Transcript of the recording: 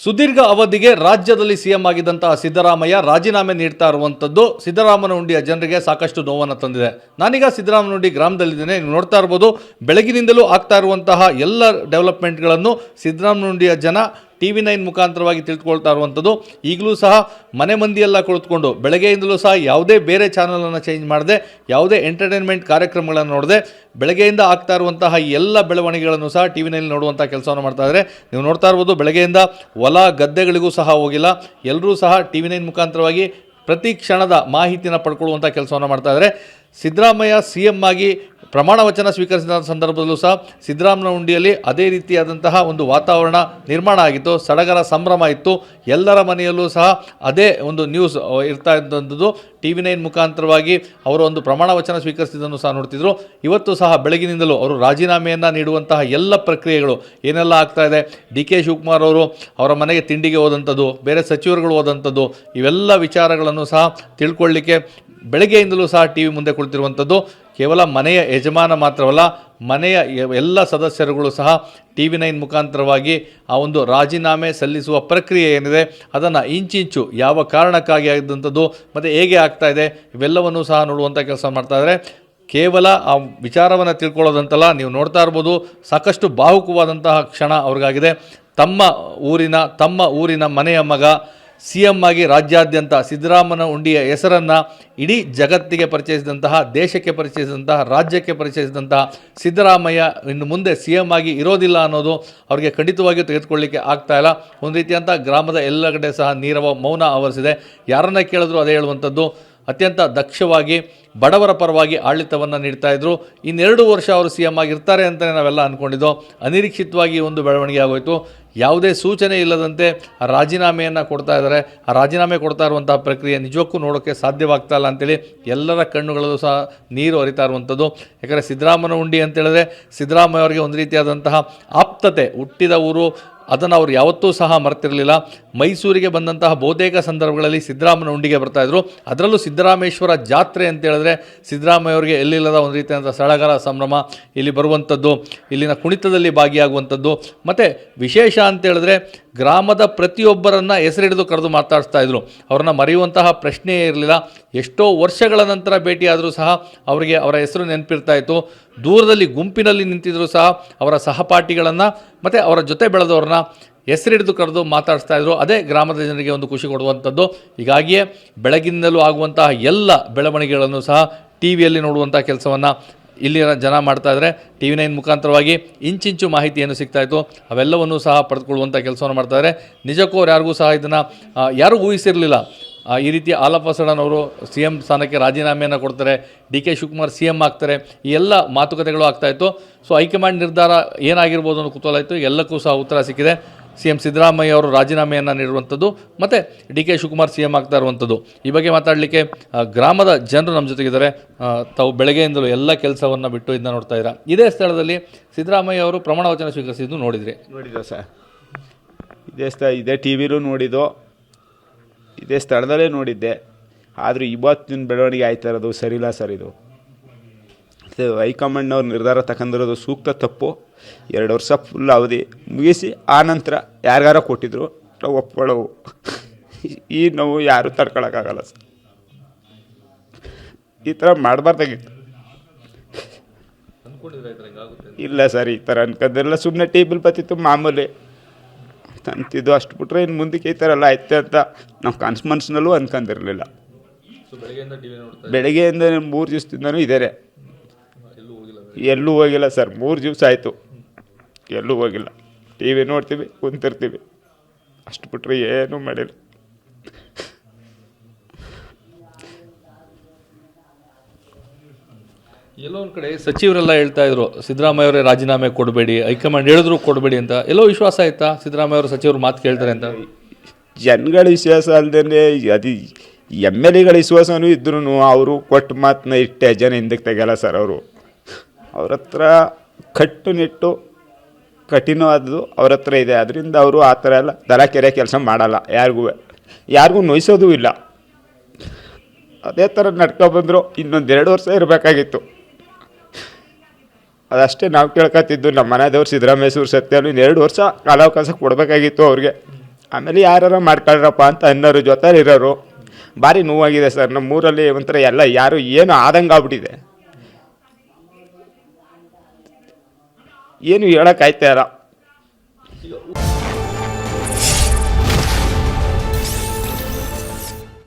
ಸುದೀರ್ಘ ಅವಧಿಗೆ ರಾಜ್ಯದಲ್ಲಿ ಸಿಎಂ ಆಗಿದ್ದಂತಹ ಸಿದ್ದರಾಮಯ್ಯ ರಾಜೀನಾಮೆ ನೀಡ್ತಾ ಇರುವಂಥದ್ದು ಸಿದ್ದರಾಮನಹುಂಡಿಯ ಜನರಿಗೆ ಸಾಕಷ್ಟು ನೋವನ್ನು ತಂದಿದೆ. ನಾನೀಗ ಸಿದ್ದರಾಮನಹುಂಡಿ ಗ್ರಾಮದಲ್ಲಿದ್ದೇನೆ. ನೀವು ನೋಡ್ತಾ ಇರ್ಬೋದು, ಬೆಳಗಿನಿಂದಲೂ ಆಗ್ತಾ ಇರುವಂತಹ ಎಲ್ಲ ಡೆವಲಪ್ಮೆಂಟ್ಗಳನ್ನು ಸಿದ್ದರಾಮನಹುಂಡಿಯ ಜನ TV9 ಮುಖಾಂತರವಾಗಿ ತಿಳ್ಕೊಳ್ತಾ ಇರುವಂಥದ್ದು. ಈಗಲೂ ಸಹ ಮನೆ ಮಂದಿಯೆಲ್ಲ ಕುಳಿತುಕೊಂಡು ಬೆಳಗ್ಗೆಯಿಂದಲೂ ಸಹ ಯಾವುದೇ ಬೇರೆ ಚಾನಲನ್ನು ಚೇಂಜ್ ಮಾಡದೆ, ಯಾವುದೇ ಎಂಟರ್ಟೈನ್ಮೆಂಟ್ ಕಾರ್ಯಕ್ರಮಗಳನ್ನು ನೋಡದೆ ಬೆಳಗ್ಗೆಯಿಂದ ಆಗ್ತಾ ಇರುವಂತಹ ಎಲ್ಲ ಬೆಳವಣಿಗೆಗಳನ್ನು ಸಹ TV9 ನೋಡುವಂಥ ಕೆಲಸವನ್ನು ಮಾಡ್ತಾ ಇದ್ದಾರೆ. ನೀವು ನೋಡ್ತಾ ಇರ್ಬೋದು, ಬೆಳಗ್ಗೆಯಿಂದ ಹೊಲ ಗದ್ದೆಗಳಿಗೂ ಸಹ ಹೋಗಿಲ್ಲ, ಎಲ್ಲರೂ ಸಹ TV9 ಮುಖಾಂತರವಾಗಿ ಪ್ರತಿ ಕ್ಷಣದ ಮಾಹಿತಿಯನ್ನು ಪಡ್ಕೊಳ್ಳುವಂಥ ಕೆಲಸವನ್ನು ಮಾಡ್ತಾ ಇದ್ದಾರೆ. ಸಿದ್ದರಾಮಯ್ಯ CM ಆಗಿ ಪ್ರಮಾಣ ವಚನ ಸ್ವೀಕರಿಸಿದ ಸಂದರ್ಭದಲ್ಲೂ ಸಹ ಸಿದ್ದರಾಮನಹುಂಡಿಯಲ್ಲಿ ಅದೇ ರೀತಿಯಾದಂತಹ ಒಂದು ವಾತಾವರಣ ನಿರ್ಮಾಣ ಆಗಿತ್ತು. ಸಡಗರ ಸಂಭ್ರಮ ಇತ್ತು. ಎಲ್ಲರ ಮನೆಯಲ್ಲೂ ಸಹ ಅದೇ ಒಂದು ನ್ಯೂಸ್ ಇರ್ತಾ ಇದ್ದಂಥದ್ದು. TV9 ಮುಖಾಂತರವಾಗಿ ಅವರು ಒಂದು ಪ್ರಮಾಣ ವಚನ ಸ್ವೀಕರಿಸಿದ್ದನ್ನು ಸಹ ನೋಡ್ತಿದ್ರು. ಇವತ್ತು ಸಹ ಬೆಳಗಿನಿಂದಲೂ ಅವರು ರಾಜೀನಾಮೆಯನ್ನು ನೀಡುವಂತಹ ಎಲ್ಲ ಪ್ರಕ್ರಿಯೆಗಳು ಏನೆಲ್ಲ ಆಗ್ತಾ ಇದೆ, DK ಶಿವಕುಮಾರ್ ಅವರು ಅವರ ಮನೆಗೆ ತಿಂಡಿಗೆ ಹೋದಂಥದ್ದು, ಬೇರೆ ಸಚಿವರುಗಳು ಹೋದಂಥದ್ದು, ಇವೆಲ್ಲ ವಿಚಾರಗಳನ್ನು ಸಹ ತಿಳ್ಕೊಳ್ಳಿಕ್ಕೆ ಬೆಳಗ್ಗೆಯಿಂದಲೂ ಸಹ TV ಮುಂದೆ ಕುಳಿತಿರುವಂಥದ್ದು. ಕೇವಲ ಮನೆಯ ಯಜಮಾನ ಮಾತ್ರವಲ್ಲ, ಮನೆಯ ಎಲ್ಲ ಸದಸ್ಯರುಗಳು ಸಹ TV9 ಮುಖಾಂತರವಾಗಿ ಆ ಒಂದು ರಾಜೀನಾಮೆ ಸಲ್ಲಿಸುವ ಪ್ರಕ್ರಿಯೆ ಏನಿದೆ ಅದನ್ನು ಇಂಚಿಂಚು ಯಾವ ಕಾರಣಕ್ಕಾಗಿ ಆಗಿದ್ದಂಥದ್ದು ಮತ್ತು ಹೇಗೆ ಆಗ್ತಾ ಇದೆ ಇವೆಲ್ಲವನ್ನೂ ಸಹ ನೋಡುವಂಥ ಕೆಲಸ ಮಾಡ್ತಾ ಇದ್ದಾರೆ. ಕೇವಲ ಆ ವಿಚಾರವನ್ನು ತಿಳ್ಕೊಳ್ಳೋದಂತಲ್ಲ, ನೀವು ನೋಡ್ತಾ ಇರ್ಬೋದು, ಸಾಕಷ್ಟು ಭಾವುಕವಾದಂತಹ ಕ್ಷಣ ಅವ್ರಿಗಾಗಿದೆ. ತಮ್ಮ ಊರಿನ ಮನೆಯ ಮಗ CM ಆಗಿ ರಾಜ್ಯಾದ್ಯಂತ ಸಿದ್ದರಾಮನಹುಂಡಿಯ ಹೆಸರನ್ನು ಇಡೀ ಜಗತ್ತಿಗೆ ಪರಿಚಯಿಸಿದಂತಹ, ದೇಶಕ್ಕೆ ಪರಿಚಯಿಸಿದಂತಹ, ರಾಜ್ಯಕ್ಕೆ ಪರಿಚಯಿಸಿದಂತಹ ಸಿದ್ದರಾಮಯ್ಯ ಇನ್ನು ಮುಂದೆ CM ಆಗಿ ಇರೋದಿಲ್ಲ ಅನ್ನೋದು ಅವರಿಗೆ ಖಂಡಿತವಾಗಿಯೂ ತೆಗೆದುಕೊಳ್ಳಿಕ್ಕೆ ಆಗ್ತಾ ಇಲ್ಲ. ಒಂದು ರೀತಿಯಂಥ ಗ್ರಾಮದ ಎಲ್ಲ ಕಡೆ ಸಹ ನೀರವ ಮೌನ ಆವರಿಸಿದೆ. ಯಾರನ್ನ ಕೇಳಿದ್ರು ಅದೇ ಹೇಳುವಂಥದ್ದು, ಅತ್ಯಂತ ದಕ್ಷವಾಗಿ ಬಡವರ ಪರವಾಗಿ ಆಡಳಿತವನ್ನು ನೀಡ್ತಾ ಇದ್ರು. ಇನ್ನೆರಡು ವರ್ಷ ಅವರು CM ಆಗಿರ್ತಾರೆ ಅಂತಲೇ ನಾವೆಲ್ಲ ಅಂದ್ಕೊಂಡಿದ್ದೋ. ಅನಿರೀಕ್ಷಿತವಾಗಿ ಒಂದು ಬೆಳವಣಿಗೆ ಆಗೋಯಿತು. ಯಾವುದೇ ಸೂಚನೆ ಇಲ್ಲದಂತೆ ಆ ರಾಜೀನಾಮೆಯನ್ನು ಕೊಡ್ತಾ ಇದ್ದಾರೆ. ಆ ರಾಜೀನಾಮೆ ಕೊಡ್ತಾ ಇರುವಂಥ ಪ್ರಕ್ರಿಯೆ ನಿಜಕ್ಕೂ ನೋಡೋಕ್ಕೆ ಸಾಧ್ಯವಾಗ್ತಾ ಇಲ್ಲ ಅಂತೇಳಿ ಎಲ್ಲರ ಕಣ್ಣುಗಳಲ್ಲೂ ಸಹ ನೀರು ಹರಿತಾ ಇರುವಂಥದ್ದು. ಯಾಕಂದರೆ ಸಿದ್ದರಾಮನಹುಂಡಿ ಅಂತೇಳಿದ್ರೆ ಸಿದ್ದರಾಮಯ್ಯ ಅವರಿಗೆ ಒಂದು ರೀತಿಯಾದಂತಹ ಆಪ್ತತೆ, ಹುಟ್ಟಿದ ಊರು, ಅದನ್ನು ಅವರು ಯಾವತ್ತೂ ಸಹ ಮರೆತಿರಲಿಲ್ಲ. ಮೈಸೂರಿಗೆ ಬಂದಂತಹ ಬಹುತೇಕ ಸಂದರ್ಭಗಳಲ್ಲಿ ಸಿದ್ದರಾಮನಹುಂಡಿಗೆ ಬರ್ತಾಯಿದ್ರು. ಅದರಲ್ಲೂ ಸಿದ್ದರಾಮೇಶ್ವರ ಜಾತ್ರೆ ಅಂತೇಳಿದ್ರೆ ಸಿದ್ದರಾಮಯ್ಯ ಅವರಿಗೆ ಎಲ್ಲಿಲ್ಲದ ಒಂದು ರೀತಿಯಾದಂಥ ಸಡಗರ ಸಂಭ್ರಮ, ಇಲ್ಲಿ ಬರುವಂಥದ್ದು, ಇಲ್ಲಿನ ಕುಣಿತದಲ್ಲಿ ಭಾಗಿಯಾಗುವಂಥದ್ದು. ಮತ್ತು ವಿಶೇಷ ಅಂತೇಳಿದ್ರೆ ಗ್ರಾಮದ ಪ್ರತಿಯೊಬ್ಬರನ್ನು ಹೆಸರಿಡಿದು ಕರೆದು ಮಾತಾಡಿಸ್ತಾ ಇದ್ರು. ಅವ್ರನ್ನ ಮರೆಯುವಂತಹ ಪ್ರಶ್ನೆಯೇ ಇರಲಿಲ್ಲ. ಎಷ್ಟೋ ವರ್ಷಗಳ ನಂತರ ಭೇಟಿಯಾದರೂ ಸಹ ಅವರಿಗೆ ಅವರ ಹೆಸರು ನೆನಪಿರ್ತಾಯಿತ್ತು. ದೂರದಲ್ಲಿ ಗುಂಪಿನಲ್ಲಿ ನಿಂತಿದ್ದರೂ ಸಹ ಅವರ ಸಹಪಾಠಿಗಳನ್ನು ಮತ್ತು ಅವರ ಜೊತೆ ಬೆಳೆದವ್ರನ್ನ ಹೆಸರಿಡಿದು ಕರೆದು ಮಾತಾಡಿಸ್ತಾ ಇದ್ರು. ಅದೇ ಗ್ರಾಮದ ಜನರಿಗೆ ಒಂದು ಖುಷಿ ಕೊಡುವಂಥದ್ದು. ಹೀಗಾಗಿಯೇ ಬೆಳಗಿನಿಂದಲೂ ಆಗುವಂತಹ ಎಲ್ಲ ಬೆಳವಣಿಗೆಗಳನ್ನು ಸಹ TV ಯಲ್ಲಿ ನೋಡುವಂಥ ಕೆಲಸವನ್ನು ಇಲ್ಲಿನ ಜನ ಮಾಡ್ತಾ ಇದ್ದಾರೆ. TV9 ಮುಖಾಂತರವಾಗಿ ಇಂಚಿಂಚು ಮಾಹಿತಿ ಏನು ಸಿಗ್ತಾಯಿತ್ತು ಅವೆಲ್ಲವನ್ನೂ ಸಹ ಪಡೆದುಕೊಳ್ಳುವಂಥ ಕೆಲಸವನ್ನು ಮಾಡ್ತಾಯಿದ್ದಾರೆ. ನಿಜಕ್ಕೂ ಅವ್ರು ಯಾರಿಗೂ ಸಹ ಇದನ್ನು ಯಾರೂ ಊಹಿಸಿರಲಿಲ್ಲ. ಈ ರೀತಿ ಆಲ್ ಆಫ್ ಅ ಸಡನ್ ಅವರು CM ಸ್ಥಾನಕ್ಕೆ ರಾಜೀನಾಮೆಯನ್ನು ಕೊಡ್ತಾರೆ, DK ಶಿವಕುಮಾರ್ CM ಆಗ್ತಾರೆ, ಈ ಎಲ್ಲ ಮಾತುಕತೆಗಳು ಆಗ್ತಾಯಿತ್ತು. ಸೊ ಹೈಕಮಾಂಡ್ ನಿರ್ಧಾರ ಏನಾಗಿರ್ಬೋದು ಅನ್ನೋ ಕುತೂಹಲ ಇತ್ತು. ಎಲ್ಲಕ್ಕೂ ಸಹ ಉತ್ತರ ಸಿಕ್ಕಿದೆ. CM ಸಿದ್ದರಾಮಯ್ಯ ಅವರು ರಾಜೀನಾಮೆಯನ್ನು ನೀಡುವಂಥದ್ದು ಮತ್ತು DK ಶಿವಕುಮಾರ್ CM ಆಗ್ತಾ ಇರುವಂಥದ್ದು. ಈ ಬಗ್ಗೆ ಮಾತಾಡಲಿಕ್ಕೆ ಗ್ರಾಮದ ಜನರು ನಮ್ಮ ಜೊತೆಗಿದ್ದಾರೆ. ತಾವು ಬೆಳಗ್ಗೆಯಿಂದಲೂ ಎಲ್ಲ ಕೆಲಸವನ್ನು ಬಿಟ್ಟು ಇದನ್ನ ನೋಡ್ತಾ ಇದ್ದೀರಾ. ಇದೇ ಸ್ಥಳದಲ್ಲಿ ಸಿದ್ದರಾಮಯ್ಯ ಅವರು ಪ್ರಮಾಣ ವಚನ ಸ್ವೀಕರಿಸಿದ್ದು ನೋಡಿದ್ರಿ? ನೋಡಿದ್ದೆ ಸರ್. ಇದೇ TV ನೋಡಿದ್ದು, ಇದೇ ಸ್ಥಳದಲ್ಲೇ ನೋಡಿದ್ದೆ. ಆದರೂ ಇವತ್ತಿನ ಬೆಳವಣಿಗೆ ಆಯ್ತಾ ಇರೋದು ಸರಿಯಿಲ್ಲ ಸರ್. ಇದು ಹೈಕಮಾಂಡ್ನವ್ರು ನಿರ್ಧಾರ ತಗೊಂಡಿರೋದು ಸೂಕ್ತ ತಪ್ಪು. 2 ವರ್ಷ ಫುಲ್ ಅವಧಿ ಮುಗಿಸಿ ಆನಂತರ ಯಾರಿಗಾರ ಕೊಟ್ಟಿದ್ರು ನಾವು ಒಪ್ಕೊಳ್ಳೋವು. ಈ ನೋವು ಯಾರೂ ತಡ್ಕೊಳಕ್ಕಾಗಲ್ಲ ಸರ್. ಈ ಥರ ಮಾಡಬಾರ್ದಾಗಿತ್ತು. ಇಲ್ಲ ಸರ್, ಈ ಥರ ಅನ್ಕೊಂಡೆಲ್ಲ ಸುಮ್ಮನೆ ಟೇಬಲ್ ಬತ್ತಿತ್ತು ಮಾಮೂಲಿ ಅಂತಿದ್ದು. ಅಷ್ಟು ಬಿಟ್ರೆ ಇನ್ನು ಮುಂದಕ್ಕೆ ಈ ಥರ ಎಲ್ಲ ಆಯ್ತೆ ಅಂತ ನಾವು ಮನಸ್ಸಿನಲ್ಲೂ ಅನ್ಕೊಂಡಿರಲಿಲ್ಲ. ಬೆಳಗ್ಗೆಯಿಂದ 3 ದಿವಸದಿಂದನೂ ಇದ್ದಾರೆ. ಎಲ್ಲೂ ಹೋಗಿಲ್ಲ ಸರ್. 3 ದಿವಸ ಆಯಿತು, ಎಲ್ಲೂ ಹೋಗಿಲ್ಲ. TV ನೋಡ್ತೀವಿ, ಕುಂತಿರ್ತೀವಿ, ಅಷ್ಟು ಬಿಟ್ರೆ ಏನೂ ಮಾಡಿಲ್ಲ. ಎಲ್ಲೋ ಒಂದು ಕಡೆ ಸಚಿವರೆಲ್ಲ ಹೇಳ್ತಾ ಇದ್ರು ಸಿದ್ದರಾಮಯ್ಯ ಅವರೇ ರಾಜೀನಾಮೆ ಕೊಡಬೇಡಿ, ಹೈಕಮಾಂಡ್ ಹೇಳಿದ್ರು ಕೊಡಬೇಡಿ ಅಂತ. ಎಲ್ಲೋ ವಿಶ್ವಾಸ ಆಯ್ತಾ ಸಿದ್ದರಾಮಯ್ಯ ಅವರು ಸಚಿವರು ಮಾತು ಕೇಳ್ತಾರೆ ಅಂತ? ಜನಗಳ ವಿಶ್ವಾಸ ಅಲ್ಲದೇ ಅದು MLAಗಳ ವಿಶ್ವಾಸನೂ ಇದ್ರೂ ಅವರು ಕೊಟ್ಟ ಮಾತನ್ನ ಇಟ್ಟೆ ಜನ ಹಿಂದಕ್ಕೆ ತೆಗೆಯಲ್ಲ ಸರ್. ಅವ್ರ ಹತ್ರ ಕಟ್ಟುನಿಟ್ಟು ಕಠಿಣವಾದದ್ದು ಅವ್ರ ಹತ್ರ ಇದೆ. ಅದರಿಂದ ಅವರು ಆ ಥರ ಎಲ್ಲ ದರ ಕೆಲಸ ಮಾಡಲ್ಲ. ಯಾರಿಗೂ ನೋಯಿಸೋದೂ ಇಲ್ಲ. ಅದೇ ಥರ ನಡ್ಕೊಬಂದರು. ಇನ್ನೊಂದು 2 ವರ್ಷ ಇರಬೇಕಾಗಿತ್ತು. ಅದಷ್ಟೇ ನಾವು ಕೇಳ್ಕೊತಿದ್ದು. ನಮ್ಮ ಮನೆಯವ್ರು ಸಿದ್ದರಾಮೇಶ್ವರ ಸತ್ಯನು 2 ವರ್ಷ ಕಾಲಾವಕಾಶ ಕೊಡಬೇಕಾಗಿತ್ತು ಅವ್ರಿಗೆ. ಆಮೇಲೆ ಯಾರು ಮಾಡ್ಕೊಳ್ರಪ್ಪ ಅಂತ ಅನ್ನೋರು ಜೊತೆಲಿ ಇರೋರು ಭಾರಿ ನೋವಾಗಿದೆ ಸರ್. ನಮ್ಮೂರಲ್ಲಿ ಒಂಥರ ಎಲ್ಲ ಯಾರು ಏನು ಆದಂಗೆ ಆಗ್ಬಿಟ್ಟಿದೆ, ಏನು ಹೇಳೋಕ್ಕಾಯ್ತಾ ಇಲ್ಲ.